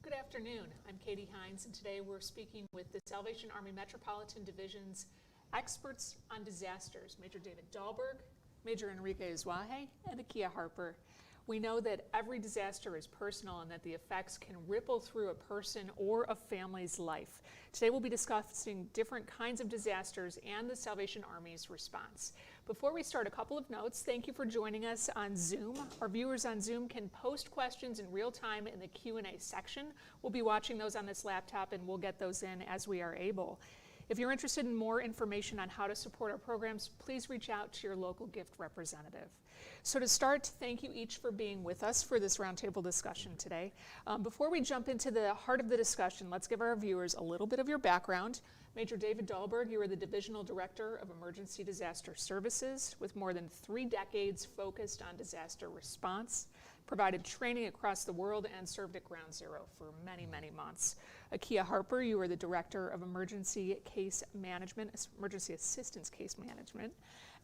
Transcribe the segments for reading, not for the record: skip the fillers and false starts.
Good afternoon. I'm Katie Hines, and today we're speaking with the Salvation Army Metropolitan Division's experts on disasters, Major David Dahlberg, Major Enrique Azuaje, and Akia Harper. We know that every disaster is personal and that the effects can ripple through a person or a family's life. Today we'll be discussing different kinds of disasters and the Salvation Army's response. Before we start, a couple of notes. Thank you for joining us on Zoom. Our viewers on Zoom can post questions in real time in the Q&A section. We'll be watching those on this laptop and we'll get those in as we are able. If you're interested in more information on how to support our programs, please reach out to your local gift representative. So to start, thank you each for being with us for this roundtable discussion today. Before we jump into the heart of the discussion, let's give our viewers a little bit of your background. Major David Dahlberg, you are the Divisional Director of Emergency Disaster Services with more than 3 decades focused on disaster response, provided training across the world, and served at Ground Zero for many, many months. Akia Harper, you are the Director of Emergency Case Management, Emergency Assistance Case Management,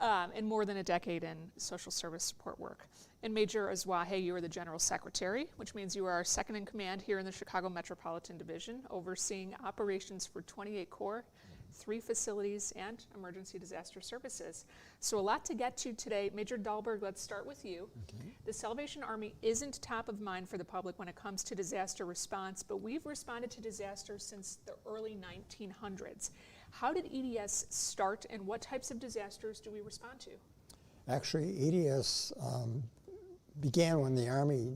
and more than a decade in social service support work. And Major Azuaje, you are the General Secretary, which means you are our second in command here in the Chicago Metropolitan Division, overseeing operations for 28 Corps, 3 facilities, and emergency disaster services. So a lot to get to today. Major Dahlberg, let's start with you. Okay. The Salvation Army isn't top of mind for the public when it comes to disaster response, but we've responded to disasters since the early 1900s. How did EDS start, and what types of disasters do we respond to? Actually, EDS began when the Army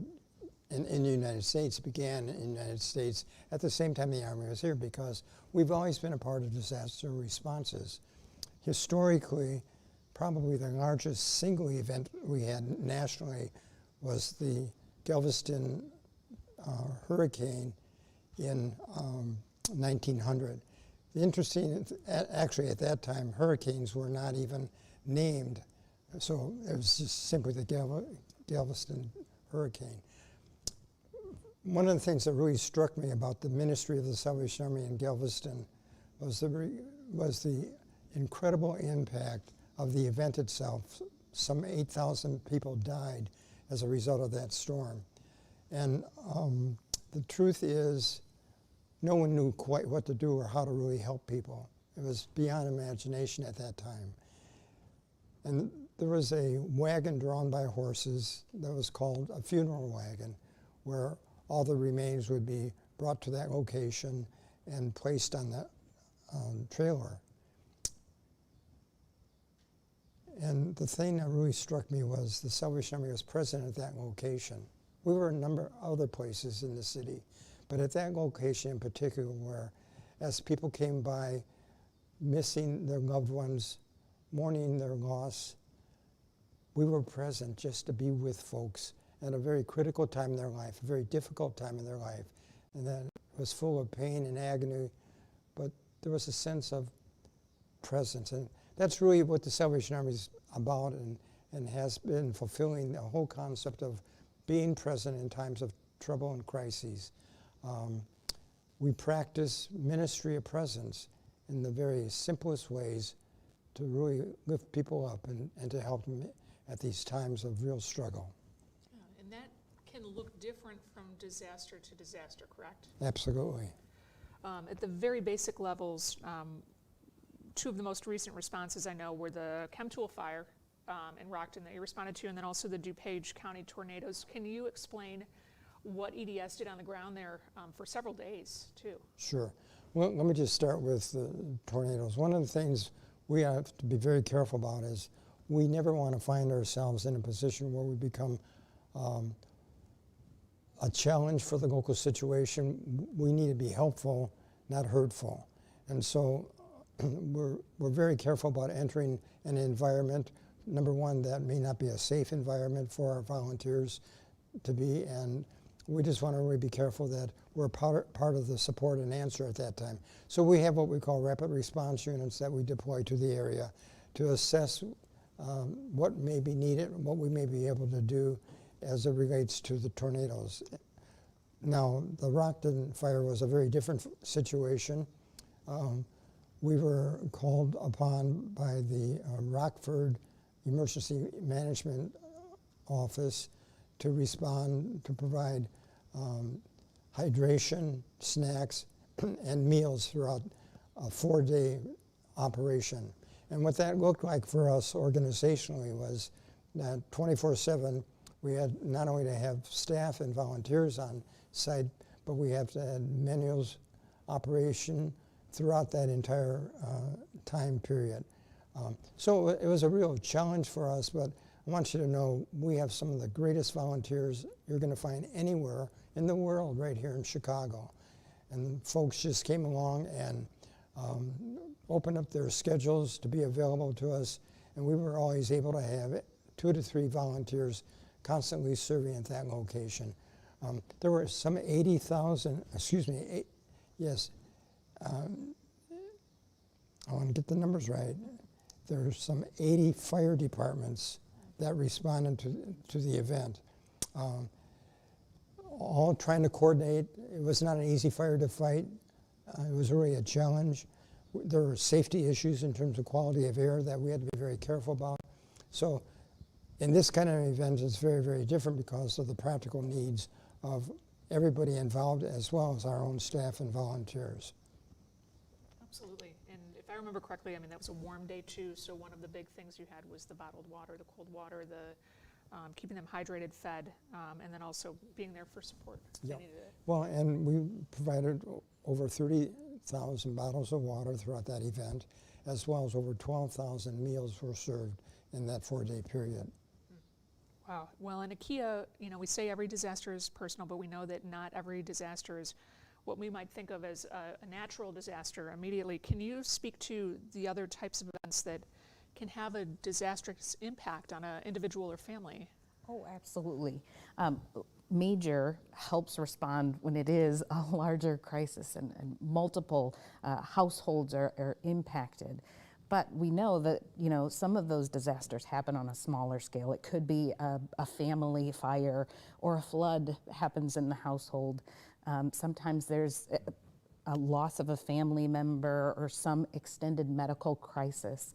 in the United States began in the United States at the same time the Army was here, because we've always been a part of disaster responses. Historically, probably the largest single event we had nationally was the Galveston hurricane in 1900. Interesting, actually at that time, hurricanes were not even named, so it was just simply the Galveston hurricane. One of the things that really struck me about the ministry of the Salvation Army in Galveston was the incredible impact of the event itself. Some 8,000 people died as a result of that storm. And the truth is, no one knew quite what to do or how to really help people. It was beyond imagination at that time. And there was a wagon drawn by horses that was called a funeral wagon, where all the remains would be brought to that location and placed on the trailer. And the thing that really struck me was the Salvation Army was present at that location. We were a number of other places in the city, but at that location in particular, where as people came by missing their loved ones, mourning their loss, we were present just to be with folks at a very critical time in their life, a very difficult time in their life. And that was full of pain and agony, but there was a sense of presence. And that's really what the Salvation Army is about, and has been fulfilling the whole concept of being present in times of trouble and crises. We practice ministry of presence in the very simplest ways to really lift people up and to help them at these times of real struggle. Yeah, and that can look different from disaster to disaster, correct? Absolutely. At the very basic levels, two of the most recent responses I know were the Chemtool fire in Rockton that you responded to, and then also the DuPage County tornadoes. Can you explain what EDS did on the ground there for several days, too? Sure. Well, let me just start with the tornadoes. One of the things we have to be very careful about is we never want to find ourselves in a position where we become a challenge for the local situation. We need to be helpful, not hurtful. And so we're very careful about entering an environment, number one, that may not be a safe environment for our volunteers to be, and we just want to really be careful that we're part of the support and answer at that time. So we have what we call rapid response units that we deploy to the area to assess what may be needed, what we may be able to do as it relates to the tornadoes. Now, the Rockton fire was a very different situation. We were called upon by the Rockford Emergency Management Office to respond, to provide hydration, snacks, and meals throughout a 4-day operation. And what that looked like for us organizationally was that 24/7, we had not only to have staff and volunteers on site, but we have to have menus operation throughout that entire time period. So it was a real challenge for us, but I want you to know we have some of the greatest volunteers you're going to find anywhere in the world right here in Chicago. And folks just came along and opened up their schedules to be available to us, and we were always able to have 2 to 3 volunteers constantly serving at that location. There were some 80,000, yes, I want to get the numbers right. There were some 80 fire departments that responded to the event. All trying to coordinate. It was not an easy fire to fight. It was really a challenge. There were safety issues in terms of quality of air that we had to be very careful about. So in this kind of event, it's very, very different because of the practical needs of everybody involved, as well as our own staff and volunteers. Absolutely. And if I remember correctly, I mean, that was a warm day too, so one of the big things you had was the bottled water, the cold water, the keeping them hydrated, fed, and then also being there for support. Yeah. Well, and we provided over 30,000 bottles of water throughout that event, as well as over 12,000 meals were served in that 4-day period. Wow. Well, in IKEA, you know, we say every disaster is personal, but we know that not every disaster is what we might think of as a natural disaster immediately. Can you speak to the other types of events that can have a disastrous impact on an individual or family? Oh, absolutely. Major helps respond when it is a larger crisis and multiple households are impacted. But we know that, you know, some of those disasters happen on a smaller scale. It could be a family fire or a flood happens in the household. Sometimes there's a loss of a family member or some extended medical crisis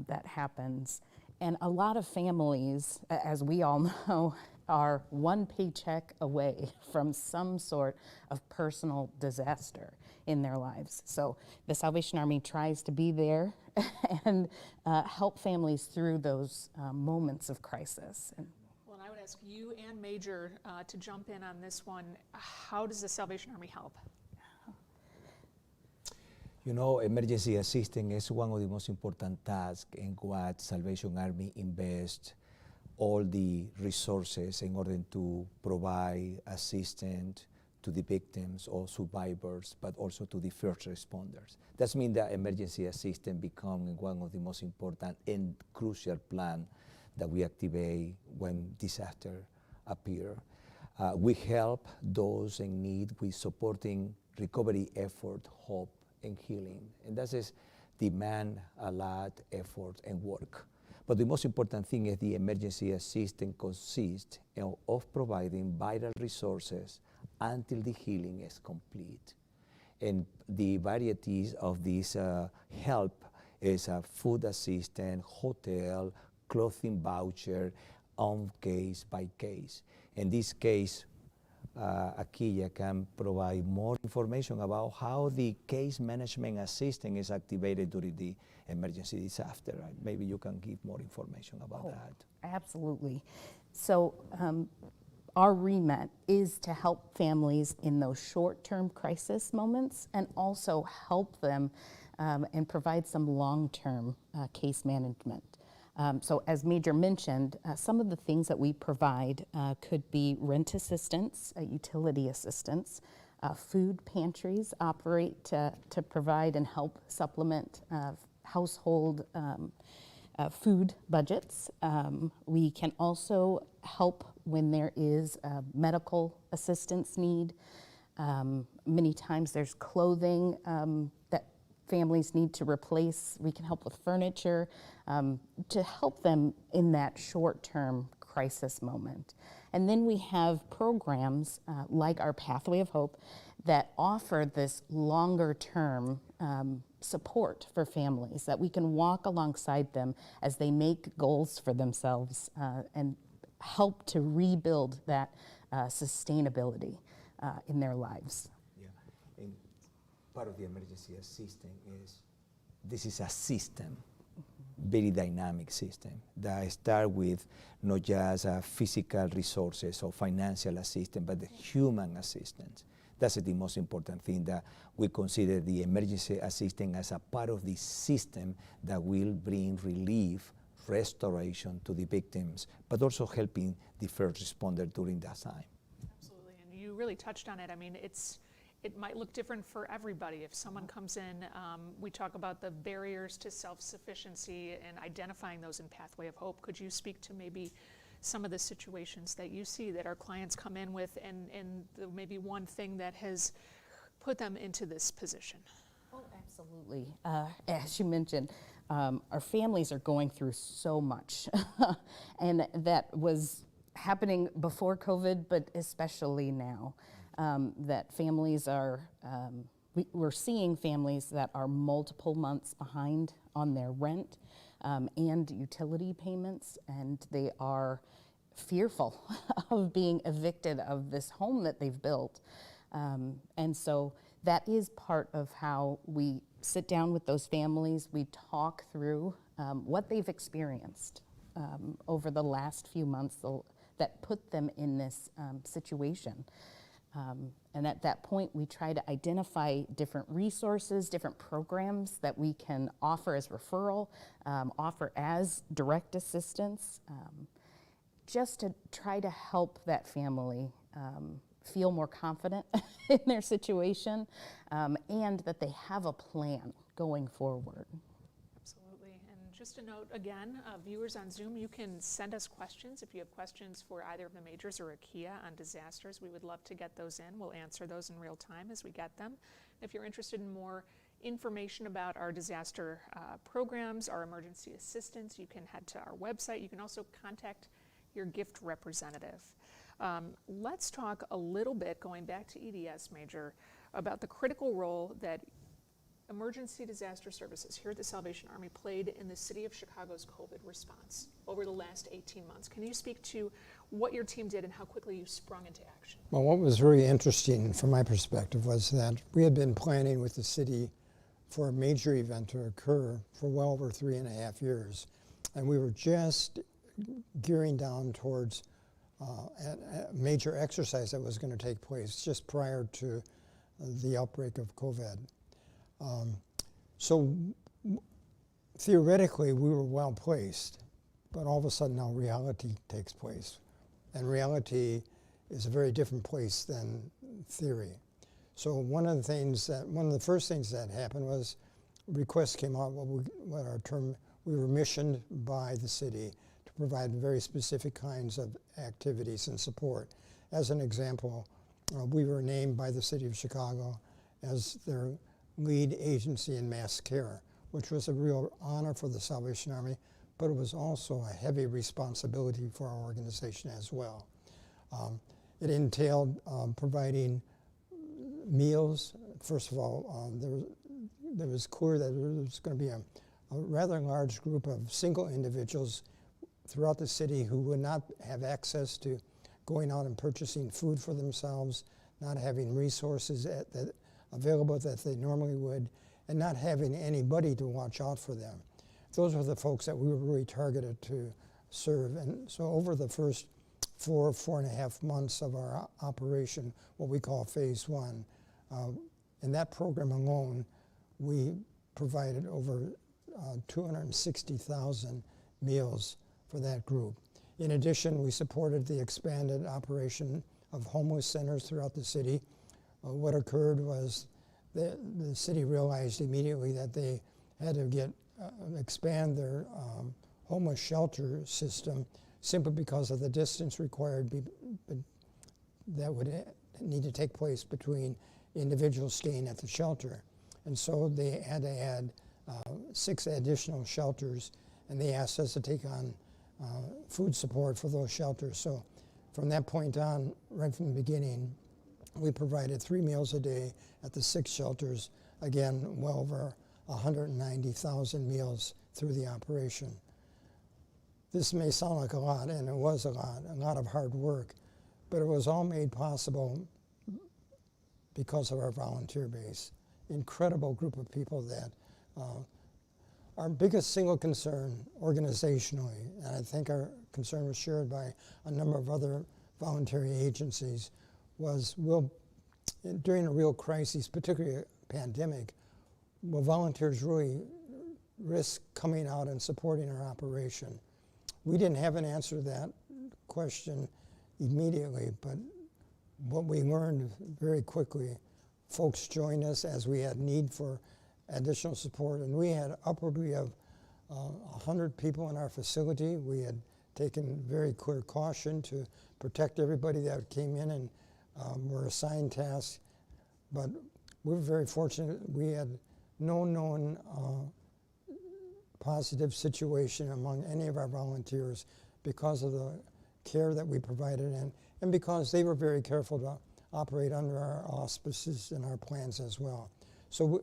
that happens. And a lot of families, as we all know, are one paycheck away from some sort of personal disaster in their lives. So the Salvation Army tries to be there and help families through those moments of crisis. Well, and I would ask you and Major to jump in on this one. How does the Salvation Army help? You know, emergency assistance is one of the most important tasks in what Salvation Army invests all the resources in order to provide assistance to the victims or survivors, but also to the first responders. That means that emergency assistance becomes one of the most important and crucial plan that we activate when disaster appear. We help those in need with supporting recovery effort, hope, and healing. And that is demand a lot effort and work. But the most important thing is the emergency assistance consists of providing vital resources until the healing is complete. And the varieties of this help is a food assistance, hotel, clothing voucher, on case by case. In this case, Akiya can provide more information about how the case management assistance is activated during the emergency disaster. Maybe you can give more information about that. Absolutely. So our remit is to help families in those short-term crisis moments and also help them and provide some long-term case management. So as Major mentioned, some of the things that we provide could be rent assistance, utility assistance, food pantries operate to provide and help supplement household food budgets. We can also help when there is a medical assistance need. Many times there's clothing that families need to replace. We can help with furniture to help them in that short-term crisis moment. And then we have programs like our Pathway of Hope that offer this longer-term support for families, that we can walk alongside them as they make goals for themselves and help to rebuild that sustainability in their lives. Yeah, and part of the emergency assistance is, this is a system, very dynamic system that start with not just physical resources or financial assistance, but the human assistance. That's the most important thing, that we consider the emergency assistance as a part of the system that will bring relief, restoration to the victims, but also helping the first responder during that time. Absolutely, and you really touched on it. I mean, it might look different for everybody. If someone comes in, we talk about the barriers to self-sufficiency and identifying those in Pathway of Hope. Could you speak to maybe some of the situations that you see that our clients come in with and maybe one thing that has put them into this position? Oh, absolutely. As you mentioned, our families are going through so much, and that was happening before COVID, but especially now. That families are, we're seeing families that are multiple months behind on their rent and utility payments, and they are fearful of being evicted of this home that they've built. And so that is part of how we sit down with those families. We talk through what they've experienced over the last few months that put them in this situation. And at that point, we try to identify different resources, different programs that we can offer as referral, offer as direct assistance, just to try to help that family feel more confident in their situation, and that they have a plan going forward. Absolutely. And just a note again, viewers on Zoom, you can send us questions. If you have questions for either of the majors or Akiya on disasters, we would love to get those in. We'll answer those in real time as we get them. If you're interested in more information about our disaster programs, our emergency assistance, you can head to our website. You can also contact your gift representative. Let's talk a little bit, going back to EDS, Major, about the critical role that emergency disaster services here at the Salvation Army played in the city of Chicago's COVID response over the last 18 months. Can you speak to what your team did and how quickly you sprung into action? Well, what was very interesting from my perspective was that we had been planning with the city for a major event to occur for well over 3.5 years. And we were just gearing down towards a major exercise that was going to take place just prior to the outbreak of COVID. So theoretically, we were well placed, but all of a sudden now reality takes place. And reality is a very different place than theory. So one of the first things that happened was requests came out, we were missioned by the city to provide very specific kinds of activities and support. As an example, we were named by the city of Chicago as their lead agency in mass care, which was a real honor for the Salvation Army, but it was also a heavy responsibility for our organization as well. It entailed providing meals. First of all, there was clear that there was going to be a rather large group of single individuals throughout the city who would not have access to going out and purchasing food for themselves, not having resources available that they normally would, and not having anybody to watch out for them. Those were the folks that we were really targeted to serve. And so over the first 4.5 months of our operation, what we call Phase 1, in that program alone, we provided over 260,000 meals for that group. In addition, we supported the expanded operation of homeless centers throughout the city. What occurred was the city realized immediately that they had to expand their homeless shelter system simply because of the distance required that would need to take place between individuals staying at the shelter. And so they had to add 6 additional shelters, and they asked us to take on food support for those shelters. So from that point on, right from the beginning, we provided 3 meals a day at the 6 shelters, again, well over 190,000 meals through the operation. This may sound like a lot, and it was a lot of hard work, but it was all made possible because of our volunteer base. Incredible group of people that our biggest single concern organizationally, and I think our concern was shared by a number of other voluntary agencies, was during a real crisis, particularly a pandemic, will volunteers really risk coming out and supporting our operation? We didn't have an answer to that question immediately, but what we learned very quickly, folks joined us as we had need for additional support, and we had upwardly of 100 people in our facility. We had taken very clear caution to protect everybody that came in and were assigned tasks, but we were very fortunate. We had no known positive situation among any of our volunteers because of the care that we provided and because they were very careful to operate under our auspices and our plans as well. So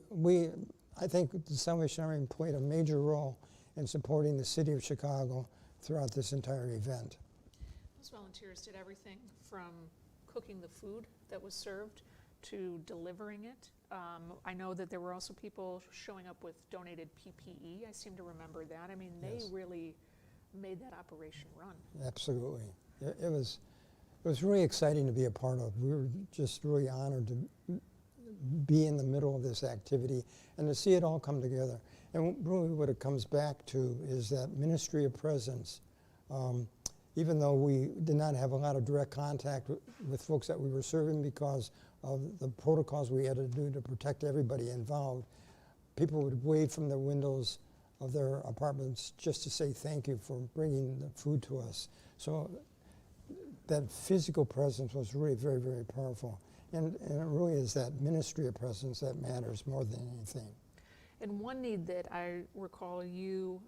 I think the Salvation Army played a major role in supporting the city of Chicago throughout this entire event. Those volunteers did everything from cooking the food that was served to delivering it. I know that there were also people showing up with donated PPE. I seem to remember that. I mean, they Yes. really made that operation run. Absolutely. It was really exciting to be a part of. We were just really honored to be in the middle of this activity and to see it all come together. And really what it comes back to is that ministry of presence. Even though we did not have a lot of direct contact with folks that we were serving because of the protocols we had to do to protect everybody involved, people would wave from the windows of their apartments just to say thank you for bringing the food to us. So that physical presence was really very, very powerful. And it really is that ministry of presence that matters more than anything. And one need that I recall you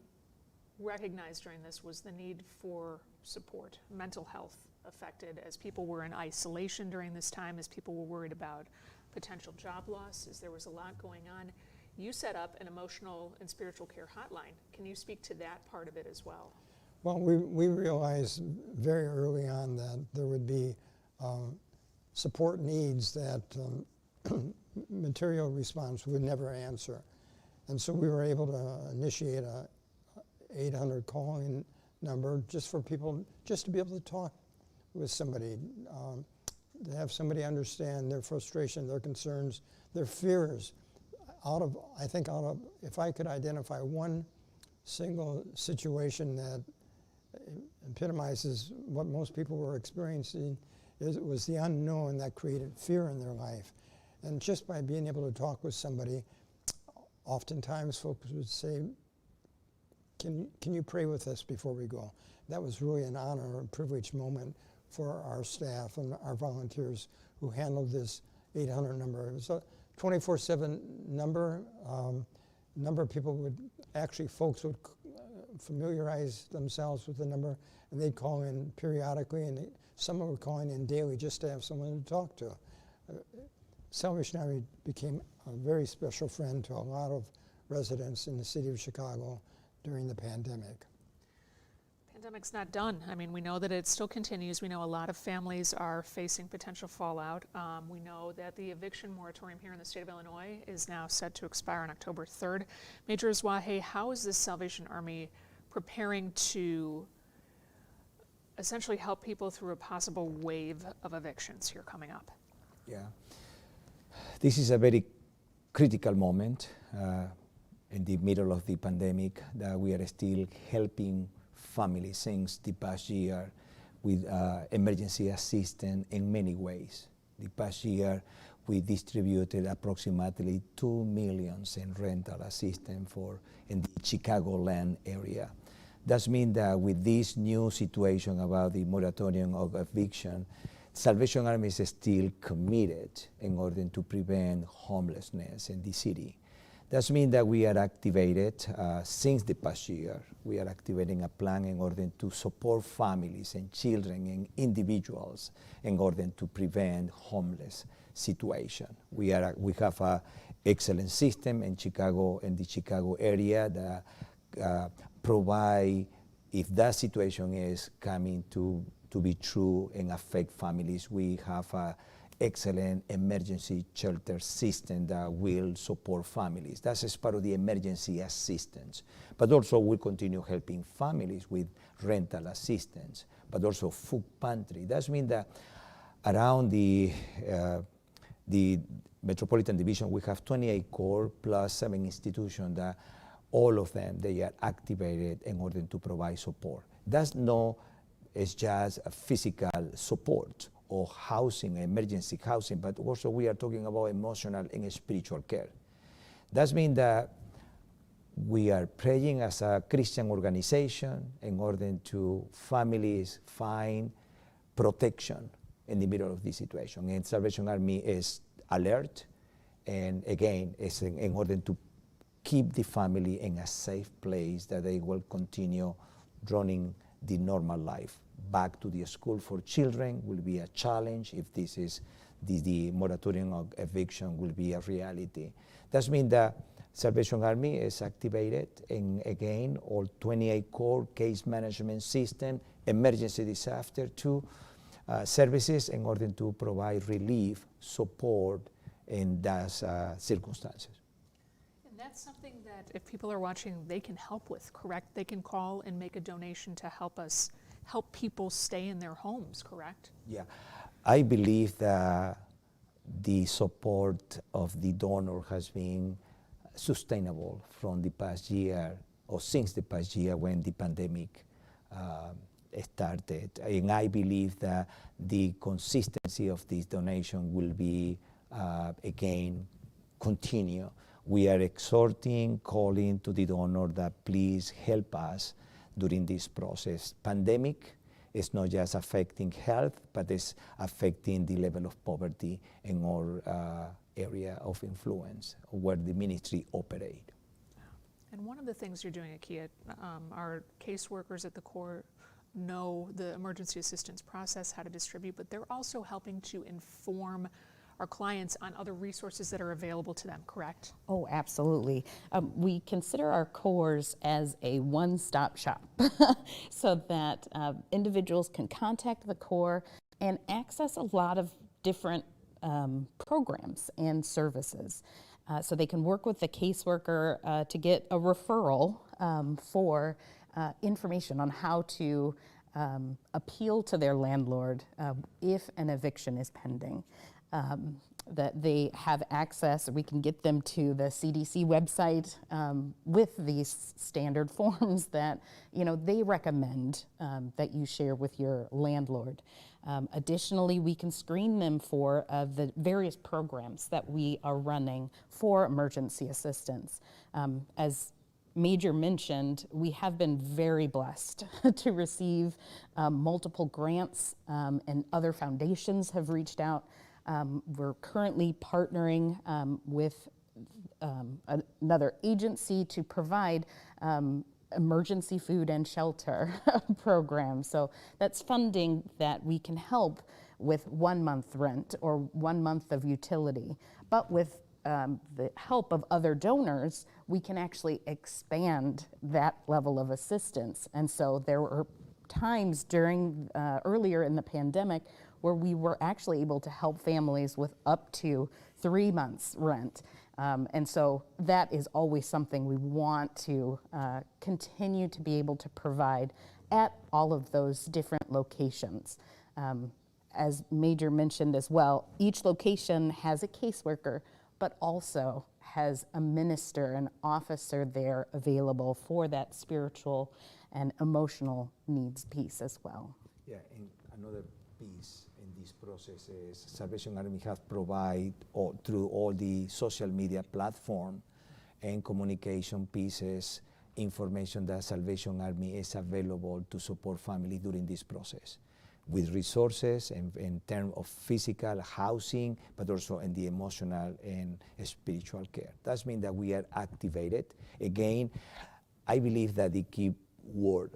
recognized during this was the need for support, mental health affected, as people were in isolation during this time, as people were worried about potential job loss, as there was a lot going on. You set up an emotional and spiritual care hotline. Can you speak to that part of it as well? Well, we realized very early on that there would be support needs that material response would never answer. And so we were able to initiate a 800 calling number just for people, just to be able to talk with somebody, to have somebody understand their frustration, their concerns, their fears. If I could identify one single situation that epitomizes what most people were experiencing, it was the unknown that created fear in their life. And just by being able to talk with somebody, oftentimes folks would say, can you pray with us before we go? That was really an honor and privileged moment for our staff and our volunteers who handled this 800 number. It was 24/7 number. Number of people folks would familiarize themselves with the number, and they'd call in periodically, and some were calling in daily just to have someone to talk to. Salvation Army became a very special friend to a lot of residents in the city of Chicago during the pandemic. Pandemic's not done. I mean, we know that it still continues. We know a lot of families are facing potential fallout. We know that the eviction moratorium here in the state of Illinois is now set to expire on October 3rd. Major Ezwahe, how is the Salvation Army preparing to essentially help people through a possible wave of evictions here coming up? Yeah. This is a very critical moment in the middle of the pandemic that we are still helping families since the past year with emergency assistance in many ways. The past year, we distributed approximately $2 million in rental assistance in the Chicagoland area. That means that with this new situation about the moratorium of eviction, Salvation Army is still committed in order to prevent homelessness in the city. That means that we are activated since the past year. We are activating a plan in order to support families and children and individuals in order to prevent homeless situation. We have an excellent system in Chicago, in the Chicago area that provide, if that situation is coming to be true and affect families, we have an excellent emergency shelter system that will support families. That's as part of the emergency assistance. But also we'll continue helping families with rental assistance, but also food pantry. That means that around the Metropolitan Division, we have 28 core plus 7 institutions that all of them, they are activated in order to provide support. That's not, it's just a physical support or housing, emergency housing, but also we are talking about emotional and spiritual care. That means that we are praying as a Christian organization in order to families find protection in the middle of this situation. And Salvation Army is alert, and again, is in order to keep the family in a safe place that they will continue running the normal life. Back to the school for children will be a challenge if this is the moratorium of eviction will be a reality. That means that Salvation Army is activated in, again, all 28 core case management system, emergency disaster services in order to provide relief, support in those circumstances. And that's something that if people are watching, they can help with, correct? They can call and make a donation to help people stay in their homes, correct? Yeah, I believe that the support of the donor has been sustainable from the past year or since the past year when the pandemic started. And I believe that the consistency of this donation will be, again, continue. We are exhorting, calling to the donor that please help us during this process. Pandemic is not just affecting health, but it's affecting the level of poverty in our area of influence where the ministry operate. And one of the things you're doing at Kia, our caseworkers at the Corps know the emergency assistance process, how to distribute, but they're also helping to inform our clients on other resources that are available to them, correct? Oh, absolutely. We consider our cores as a one-stop shop so that individuals can contact the Corps and access a lot of different programs and services. So they can work with the caseworker to get a referral for information on how to appeal to their landlord if an eviction is pending. That they have access, we can get them to the CDC website with these standard forms that they recommend that you share with your landlord. Additionally, we can screen them for the various programs that we are running for emergency assistance. As Major mentioned, we have been very blessed to receive multiple grants, and other foundations have reached out We're currently partnering with another agency to provide emergency food and shelter program. So that's funding that we can help with 1 month rent or 1 month of utility. But with the help of other donors, we can actually expand that level of assistance. And so there were times during earlier in the pandemic where we were actually able to help families with up to 3 months rent. And so that is always something we want to continue to be able to provide at all of those different locations. As Major mentioned as well, each location has a caseworker, but also has a minister, an officer there available for that spiritual and emotional needs piece as well. Yeah, and another piece in this process is Salvation Army has provided through all the social media platform and communication pieces information that Salvation Army is available to support families during this process with resources in terms of physical housing, but also in the emotional and spiritual care. That means that we are activated. Again, I believe that the key word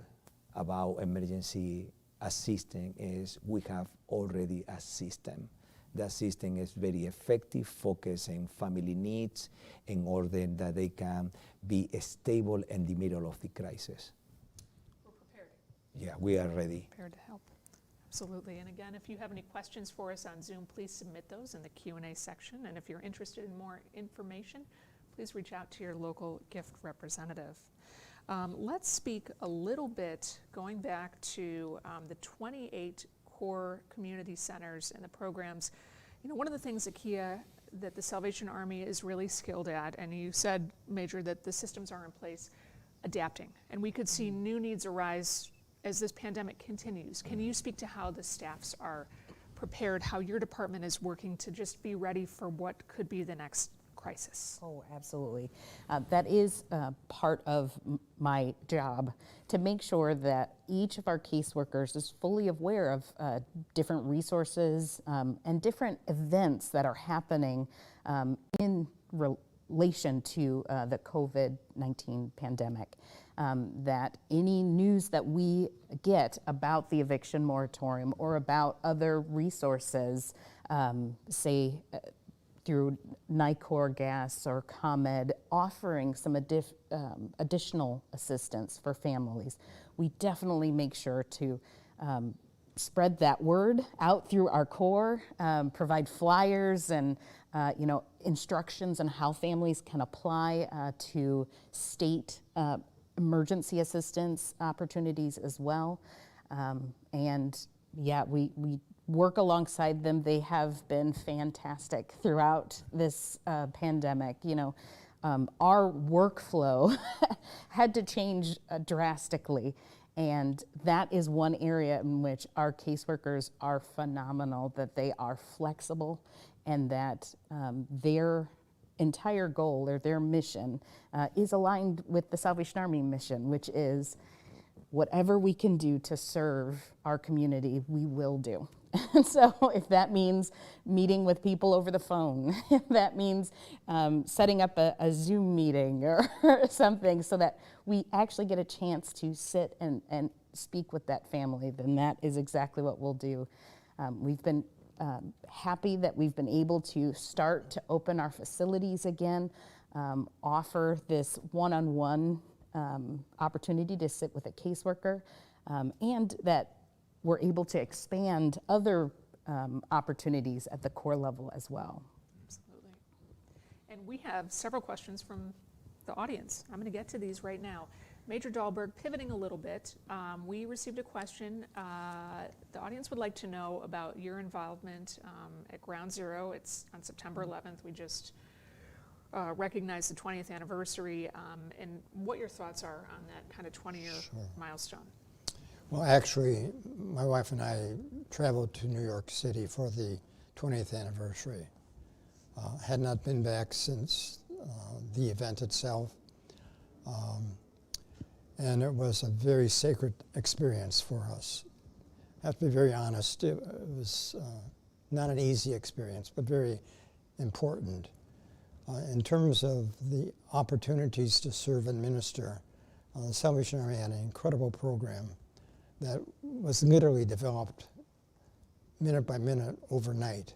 about emergency assistance is we have already a system. The system is very effective, focused on family needs in order that they can be stable in the middle of the crisis. We're prepared. Yeah, we are ready. Prepared to help. Absolutely. And again, if you have any questions for us on Zoom, please submit those in the Q&A section. And if you're interested in more information, please reach out to your local gift representative. Let's speak a little bit, going back to the 28 core community centers and the programs. You know, one of the things, Akia, that the Salvation Army is really skilled at, and you said, Major, that the systems are in place, adapting. And we could see new needs arise as this pandemic continues. Can you speak to how the staffs are prepared, how your department is working to just be ready for what could be the next crisis? Oh, absolutely. That is part of my job, to make sure that each of our caseworkers is fully aware of different resources and different events that are happening in relation to the COVID-19 pandemic. That any news that we get about the eviction moratorium or about other resources, say through NICOR Gas or ComEd, offering some additional assistance for families, we definitely make sure to spread that word out through our core, provide flyers and instructions on how families can apply to state emergency assistance opportunities as well. And yeah, we work alongside them. They have been fantastic throughout this pandemic. Our workflow had to change drastically. And that is one area in which our caseworkers are phenomenal, that they are flexible and that their entire goal or their mission is aligned with the Salvation Army mission, which is whatever we can do to serve our community, we will do. So if that means meeting with people over the phone, if that means setting up a Zoom meeting or something so that we actually get a chance to sit and speak with that family, then that is exactly what we'll do. We've been happy that we've been able to start to open our facilities again, offer this one-on-one opportunity to sit with a caseworker, and that we're able to expand other opportunities at the core level as well. Absolutely. And we have several questions from the audience. I'm going to get to these right now. Major Dahlberg, pivoting a little bit, we received a question. The audience would like to know about your involvement at Ground Zero. It's on September 11th. We just recognized the 20th anniversary, and what your thoughts are on that kind of 20-year milestone. Well, actually, my wife and I traveled to New York City for the 20th anniversary. Had not been back since the event itself. And it was a very sacred experience for us. I have to be very honest, it was not an easy experience, but very important. In terms of the opportunities to serve and minister, the Salvation Army had an incredible program that was literally developed minute by minute overnight.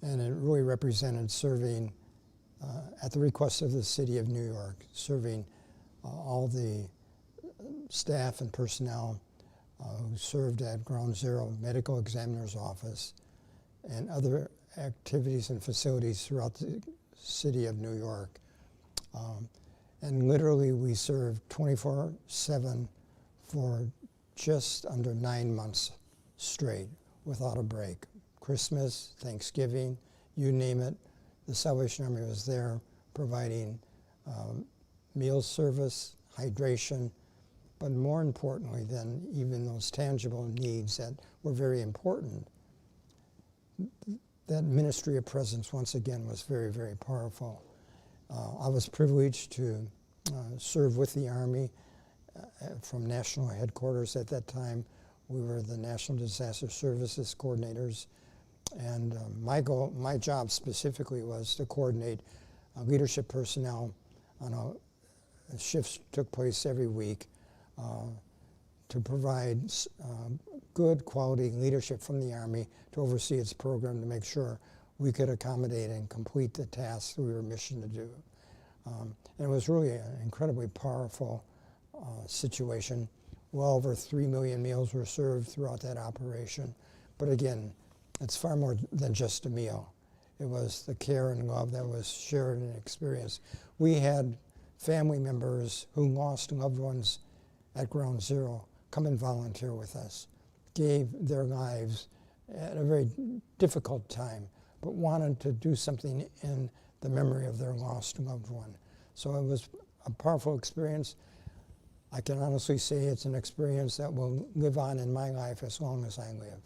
And it really represented serving at the request of the city of New York, serving all the staff and personnel who served at Ground Zero Medical Examiner's Office and other activities and facilities throughout the city of New York. And literally we served 24/7 for just under 9 months straight without a break. Christmas, Thanksgiving, you name it, the Salvation Army was there providing meal service, hydration, but more importantly than even those tangible needs that were very important, that ministry of presence once again was very, very powerful. I was privileged to serve with the Army from national headquarters. At that time, we were the National Disaster Services coordinators, and my job specifically was to coordinate leadership personnel on shifts took place every week to provide good quality leadership from the Army to oversee its program to make sure we could accommodate and complete the tasks we were missioned to do. And it was really an incredibly powerful situation. Well over 3 million meals were served throughout that operation. But again, it's far more than just a meal. It was the care and love that was shared and experienced. We had family members who lost loved ones at Ground Zero come and volunteer with us, gave their lives at a very difficult time, but wanted to do something in the memory of their lost loved one. So it was a powerful experience. I can honestly say it's an experience that will live on in my life as long as I live.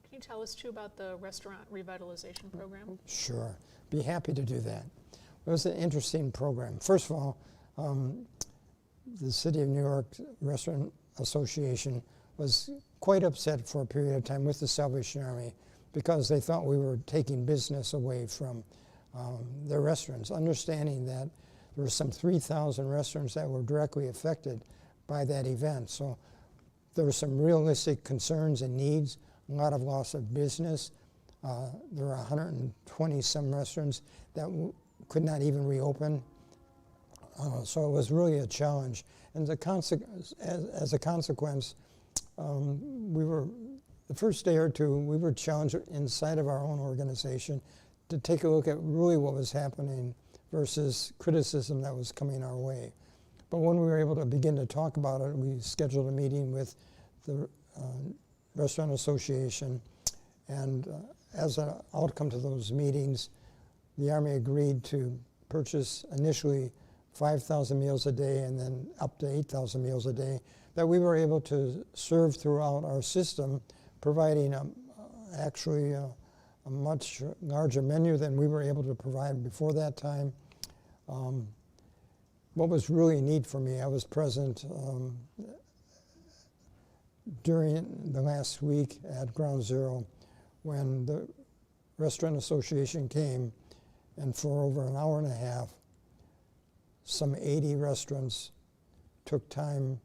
Can you tell us too about the restaurant revitalization program? Sure, be happy to do that. It was an interesting program. First of all, the City of New York Restaurant Association was quite upset for a period of time with the Salvation Army because they thought we were taking business away from their restaurants, understanding that there were some 3,000 restaurants that were directly affected by that event. So there were some realistic concerns and needs, a lot of loss of business. There were 120 some restaurants that could not even reopen. So it was really a challenge. And as a consequence, we were, the first day or two, we were challenged inside of our own organization to take a look at really what was happening versus criticism that was coming our way. But when we were able to begin to talk about it, we scheduled a meeting with the Restaurant Association, and as an outcome to those meetings, the Army agreed to purchase initially 5,000 meals a day and then up to 8,000 meals a day that we were able to serve throughout our system, providing actually a much larger menu than we were able to provide before that time. What was really neat for me, I was present during the last week at Ground Zero when the Restaurant Association came, and for over an hour and a half, some 80 restaurants took time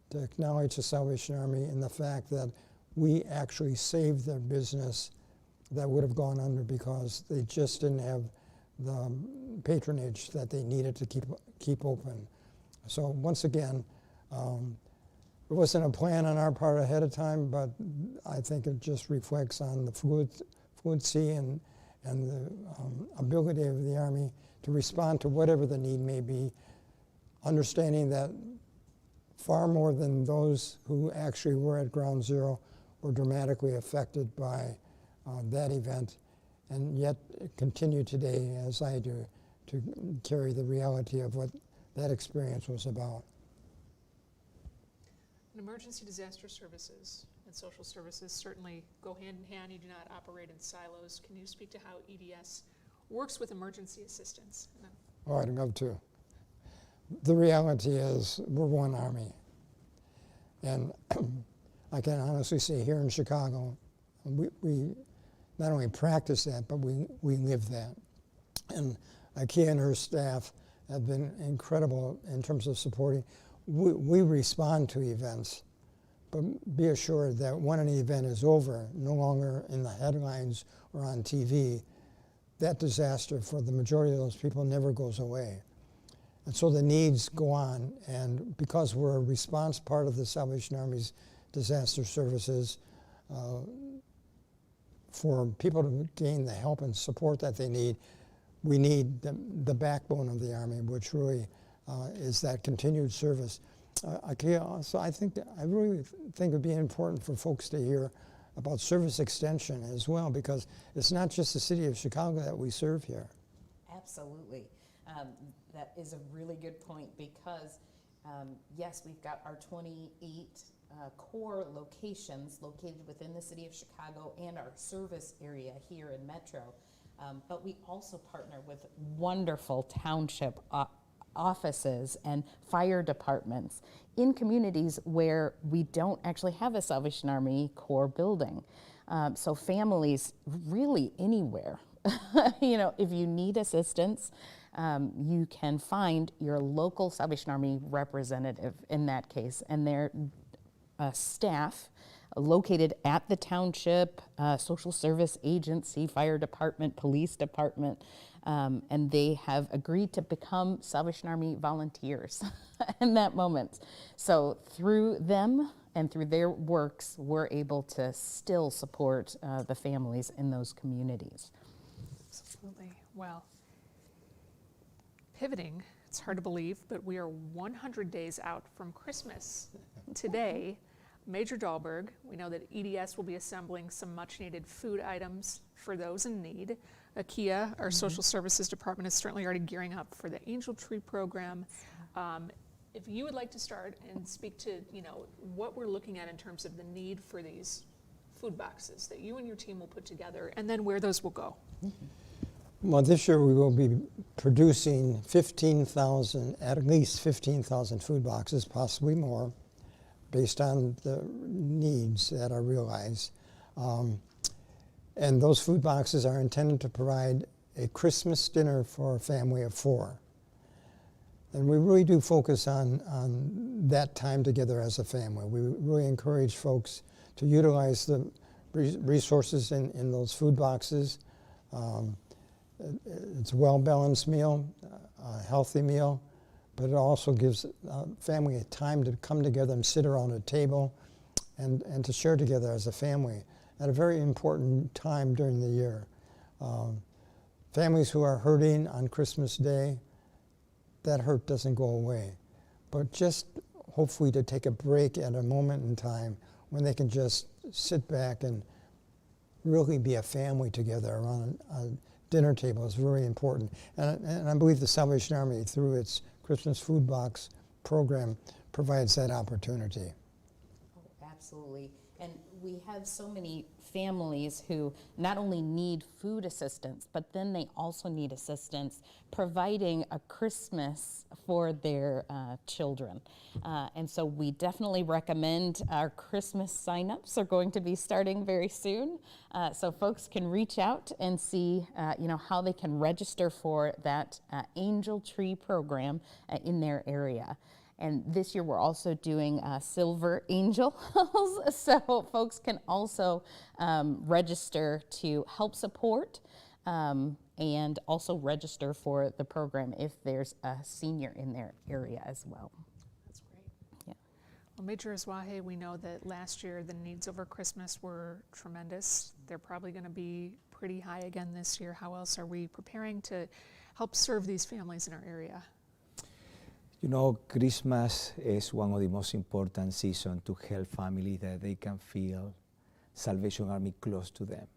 to acknowledge the Salvation Army and the fact that we actually saved their business that would have gone under because they just didn't have the patronage that they needed to keep open. So once again, it wasn't a plan on our part ahead of time, but I think it just reflects on the fluency and the ability of the Army to respond to whatever the need may be, understanding that far more than those who actually were at Ground Zero were dramatically affected by that event, and yet continue today, as I do, to carry the reality of what that experience was about. And emergency disaster services and social services certainly go hand in hand. You do not operate in silos. Can you speak to how EDS works with emergency assistance? Oh, I'd love to. The reality is we're one Army. And I can honestly say here in Chicago, we not only practice that, but we live that. And IKEA and her staff have been incredible in terms of supporting. We respond to events, but be assured that when an event is over, no longer in the headlines or on TV, that disaster for the majority of those people never goes away. And so the needs go on, and because we're a response part of the Salvation Army's disaster services, for people to gain the help and support that they need, we need the backbone of the Army, which really is that continued service. IKEA, so I really think it would be important for folks to hear about service extension as well, because it's not just the city of Chicago that we serve here. Absolutely. That is a really good point because, yes, we've got our 28 core locations located within the city of Chicago and our service area here in Metro, but we also partner with wonderful township offices and fire departments in communities where we don't actually have a Salvation Army core building. So families really anywhere, if you need assistance, you can find your local Salvation Army representative in that case, and their staff located at the township, social service agency, fire department, police department, and they have agreed to become Salvation Army volunteers in that moment. So through them and through their works, we're able to still support the families in those communities. Absolutely. Well, pivoting, it's hard to believe, but we are 100 days out from Christmas. Today, Major Dahlberg, we know that EDS will be assembling some much needed food items for those in need. IKEA, our social services department, is certainly already gearing up for the Angel Tree program. If you would like to start and speak to, what we're looking at in terms of the need for these food boxes that you and your team will put together, and then where those will go. Well, this year we will be producing at least 15,000 food boxes, possibly more, based on the needs that are realized. And those food boxes are intended to provide a Christmas dinner for a family of 4. And we really do focus on that time together as a family. We really encourage folks to utilize the resources in those food boxes. It's a well-balanced meal, a healthy meal, but it also gives family a time to come together and sit around a table and to share together as a family at a very important time during the year. Families who are hurting on Christmas Day, that hurt doesn't go away, but just hopefully to take a break at a moment in time when they can just sit back and really be a family together around a dinner table is very important. And I believe the Salvation Army, through its Christmas food box program, provides that opportunity. Oh, absolutely. And we have so many families who not only need food assistance, but then they also need assistance providing a Christmas for their children. And so we definitely recommend our Christmas signups are going to be starting very soon. So folks can reach out and see how they can register for that Angel Tree program in their area. And this year we're also doing Silver Angels, so folks can also register to help support and also register for the program if there's a senior in their area as well. That's great. Yeah. Well, Major Azwahe, we know that last year the needs over Christmas were tremendous. They're probably going to be pretty high again this year. How else are we preparing to help serve these families in our area? Christmas is one of the most important seasons to help families that they can feel Salvation Army close to them.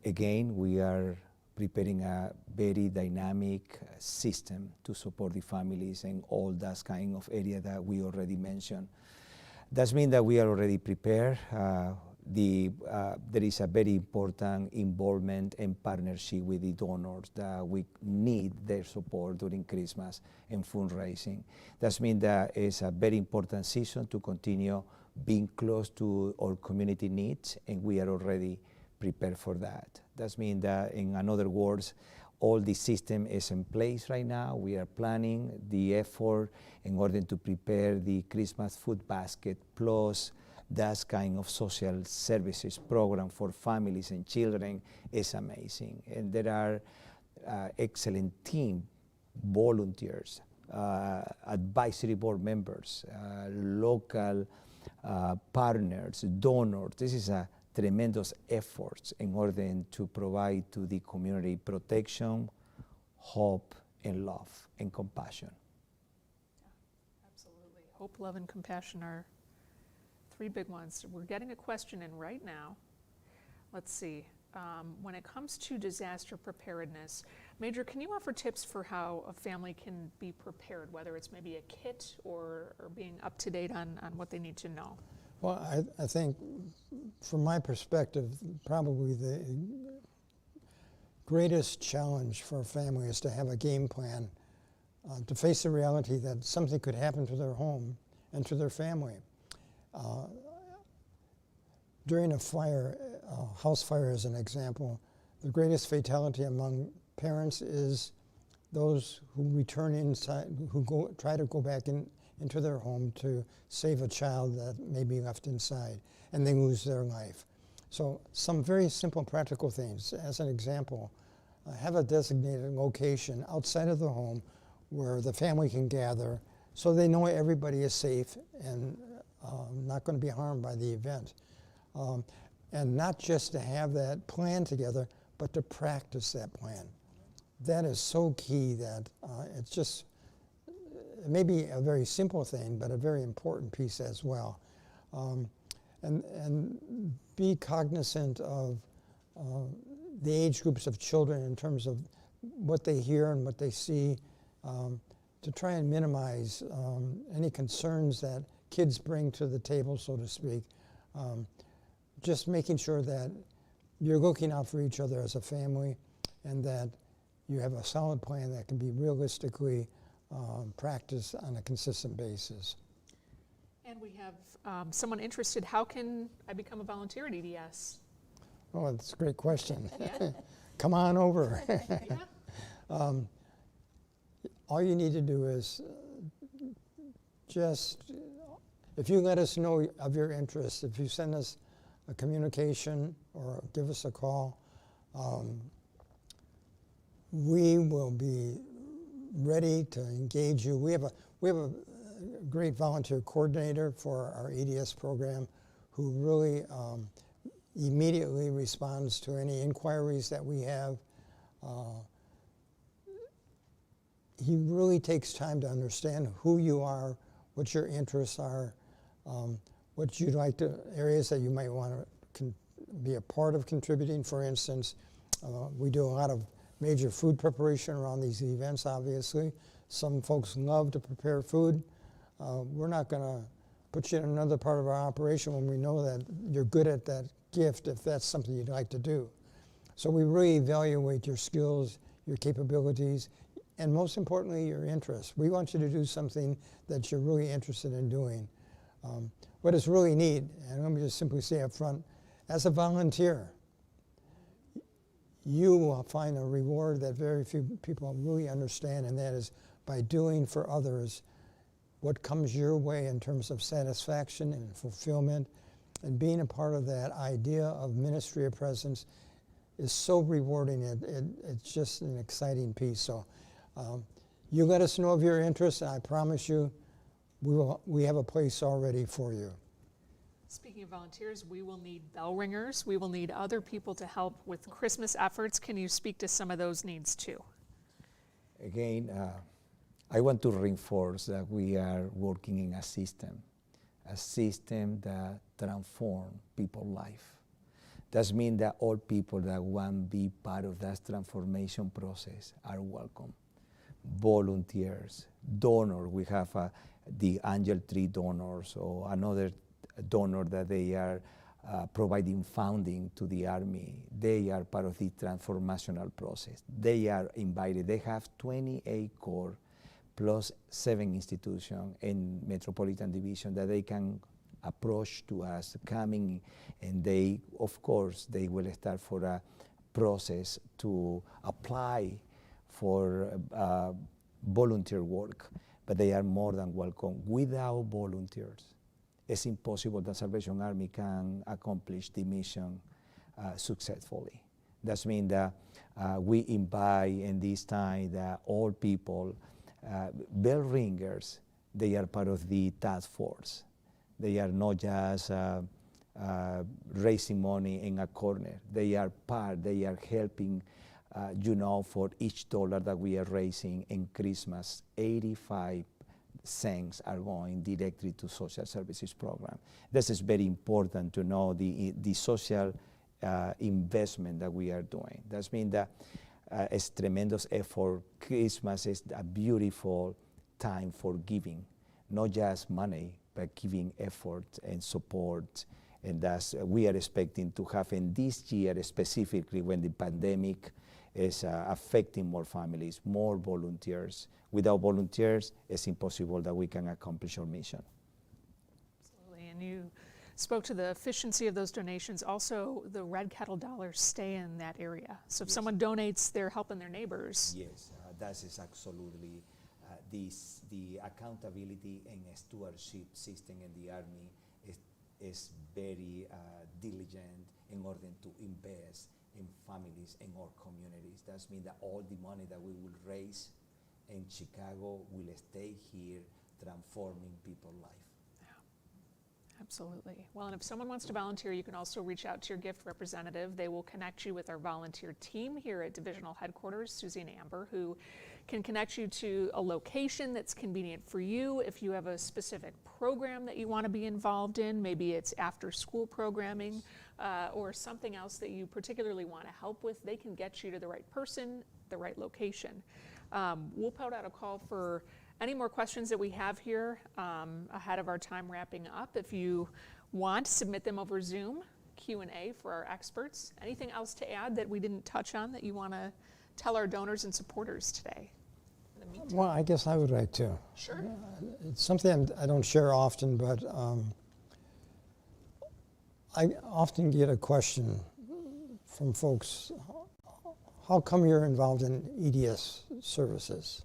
Again, we are preparing a very dynamic system to support the families in all that kind of area that we already mentioned. That means that we are already prepared. There is a very important involvement and partnership with the donors that we need their support during Christmas and fundraising. That means that it's a very important season to continue being close to our community needs, and we are already prepare for that. That means that, in other words, all the system is in place right now. We are planning the effort in order to prepare the Christmas food basket, plus that kind of social services program for families and children is amazing. And there are excellent team, volunteers, advisory board members, local partners, donors. This is a tremendous effort in order to provide to the community protection, hope, and love, and compassion. Absolutely. Hope, love, and compassion are three big ones. We're getting a question in right now. Let's see. When it comes to disaster preparedness, Major, can you offer tips for how a family can be prepared, whether it's maybe a kit or being up to date on what they need to know? Well, I think from my perspective, probably the greatest challenge for a family is to have a game plan, to face the reality that something could happen to their home and to their family. During a fire, house fire as an example, the greatest fatality among parents is those who return inside, who try to go back into their home to save a child that may be left inside, and they lose their life. So some very simple practical things. As an example, have a designated location outside of the home where the family can gather so they know everybody is safe and not going to be harmed by the event. And not just to have that plan together, but to practice that plan. That is so key that it's just, it may be a very simple thing, but a very important piece as well. And be cognizant of the age groups of children in terms of what they hear and what they see, to try and minimize any concerns that kids bring to the table, so to speak. Just making sure that you're looking out for each other as a family and that you have a solid plan that can be realistically practiced on a consistent basis. And we have someone interested. How can I become a volunteer at EDS? Oh, that's a great question. Yeah. Come on over. Yeah. All you need to do is just, if you let us know of your interest, if you send us a communication or give us a call, we will be ready to engage you. We have a great volunteer coordinator for our EDS program who really immediately responds to any inquiries that we have. He really takes time to understand who you are, what your interests are, what you'd like to, areas that you might want to be a part of contributing. For instance, we do a lot of major food preparation around these events, obviously. Some folks love to prepare food. We're not going to put you in another part of our operation when we know that you're good at that gift, if that's something you'd like to do. So we really evaluate your skills, your capabilities, and most importantly, your interests. We want you to do something that you're really interested in doing. What is really neat, and let me just simply say up front, as a volunteer, you will find a reward that very few people really understand, and that is by doing for others what comes your way in terms of satisfaction and fulfillment, and being a part of that idea of ministry of presence is so rewarding. It's just an exciting piece. So you let us know of your interest, and I promise you we have a place already for you. Speaking of volunteers, we will need bell ringers. We will need other people to help with Christmas efforts. Can you speak to some of those needs too? Again, I want to reinforce that we are working in a system that transforms people's life. That means that all people that want to be part of that transformation process are welcome. Volunteers, donors. We have the Angel Tree donors or another donor that they are providing funding to the Army. They are part of the transformational process. They are invited. They have 28 corps plus 7 institutions in Metropolitan Division that they can approach to us coming, and they, of course, they will start for a process to apply for volunteer work, but they are more than welcome. Without volunteers, it's impossible that Salvation Army can accomplish the mission successfully. That means that we invite in this time that all people, bell ringers, they are part of the task force. They are not just raising money in a corner. They are part, they are helping, for each dollar that we are raising in Christmas, 85 cents are going directly to social services program. This is very important to know the social investment that we are doing. That means that it's tremendous effort. Christmas is a beautiful time for giving, not just money, but giving effort and support. And that's we are expecting to have in this year, specifically when the pandemic is affecting more families, more volunteers. Without volunteers, it's impossible that we can accomplish our mission. Absolutely, and you spoke to the efficiency of those donations. Also, the Red Kettle dollars stay in that area. So if someone donates, they're helping their neighbors. Yes, that is absolutely the accountability and stewardship system in the Army is very diligent in order to invest in families in our communities. That means that all the money that we will raise in Chicago will stay here, transforming people's life. Absolutely. Well, and if someone wants to volunteer, you can also reach out to your gift representative. They will connect you with our volunteer team here at Divisional Headquarters, Susie and Amber, who can connect you to a location that's convenient for you. If you have a specific program that you want to be involved in, maybe it's after-school programming or something else that you particularly want to help with, they can get you to the right person, the right location. We'll put out a call for any more questions that we have here ahead of our time wrapping up. If you want, submit them over Zoom, Q&A for our experts. Anything else to add that we didn't touch on that you want to tell our donors and supporters today? In the meantime. Well, I guess I would like to. Sure. It's something I don't share often, but I often get a question from folks, how come you're involved in EDS services?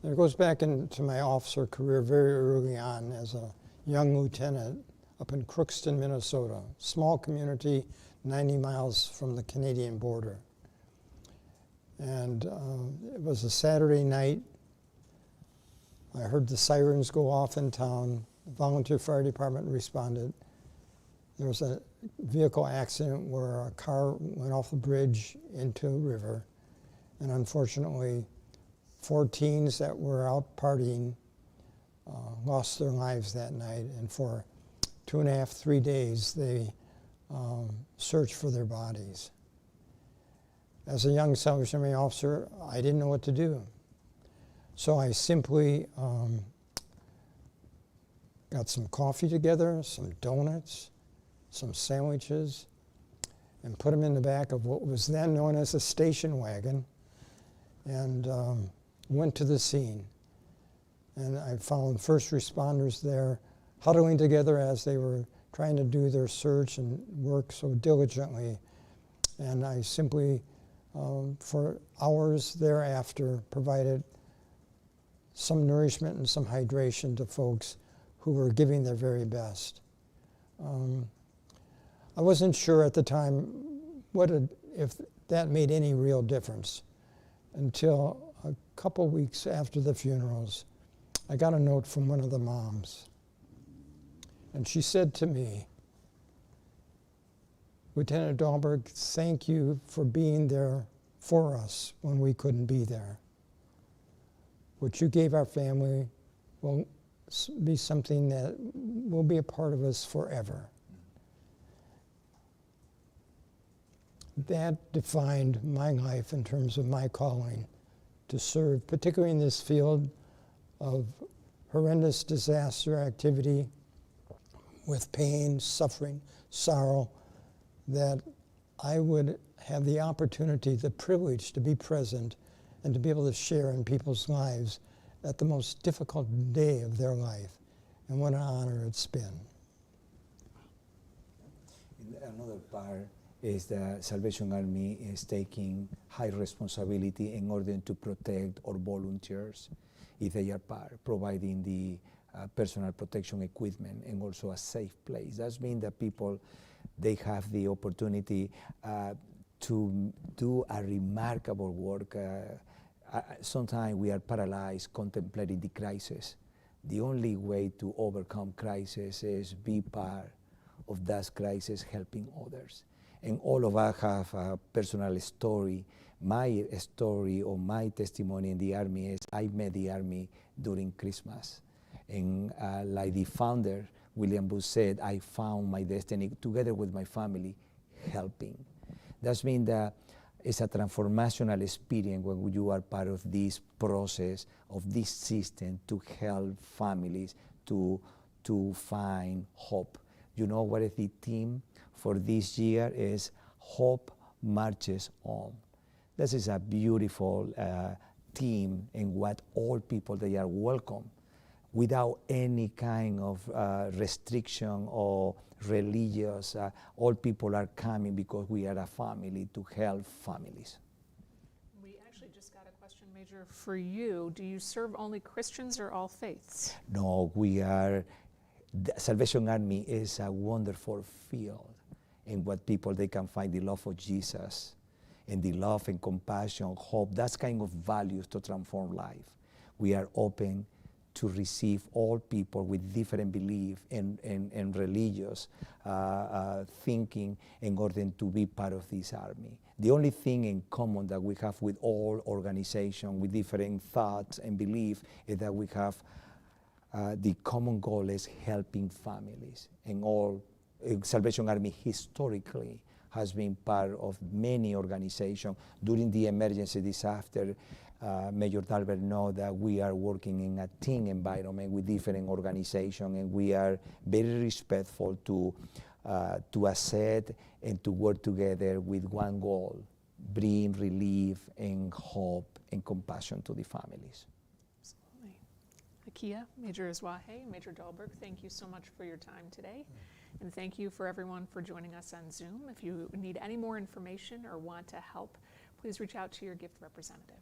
And it goes back into my officer career very early on as a young lieutenant up in Crookston, Minnesota, small community 90 miles from the Canadian border. And it was a Saturday night. I heard the sirens go off in town. The volunteer fire department responded. There was a vehicle accident where a car went off the bridge into a river. And unfortunately, 4 teens that were out partying lost their lives that night. And for 2.5, 3 days, they searched for their bodies. As a young Salvation Army officer, I didn't know what to do. So I simply got some coffee together, some donuts, some sandwiches, and put them in the back of what was then known as a station wagon, and went to the scene. And I found first responders there huddling together as they were trying to do their search and work so diligently. And I simply, for hours thereafter, provided some nourishment and some hydration to folks who were giving their very best. I wasn't sure at the time if that made any real difference until a couple weeks after the funerals. I got a note from one of the moms, and she said to me, "Lieutenant Dahlberg, thank you for being there for us when we couldn't be there. What you gave our family will be something that will be a part of us forever." That defined my life in terms of my calling to serve, particularly in this field of horrendous disaster activity with pain, suffering, sorrow, that I would have the opportunity, the privilege to be present and to be able to share in people's lives at the most difficult day of their life. And what an honor it's been. Another part is that Salvation Army is taking high responsibility in order to protect our volunteers if they are part, providing the personal protection equipment and also a safe place. That means that people, they have the opportunity to do a remarkable work. Sometimes we are paralyzed contemplating the crisis. The only way to overcome crisis is be part of that crisis, helping others. And all of us have a personal story. My story or my testimony in the Army is I met the Army during Christmas. And like the founder, William Booth said, I found my destiny together with my family, helping. That means that it's a transformational experience when you are part of this process, of this system to help families to find hope. You know what is the theme for this year is Hope Marches On. This is a beautiful theme in what all people, they are welcome without any kind of restriction or religious. All people are coming because we are a family to help families. We actually just got a question, Major, for you. Do you serve only Christians or all faiths? No, we are, the Salvation Army is a wonderful field in what people, they can find the love of Jesus and the love and compassion, hope, that's kind of values to transform life. We are open to receive all people with different belief and religious thinking in order to be part of this army. The only thing in common that we have with all organizations with different thoughts and belief is that we have the common goal is helping families. And all Salvation Army historically has been part of many organizations. During the emergency disaster, Major Dalbert knows that we are working in a team environment with different organizations, and we are very respectful to accept and to work together with one goal, bring relief and hope and compassion to the families. Absolutely. Akia, Major Izwahe, Major Dahlberg, thank you so much for your time today. And thank you for everyone for joining us on Zoom. If you need any more information or want to help, please reach out to your gift representative.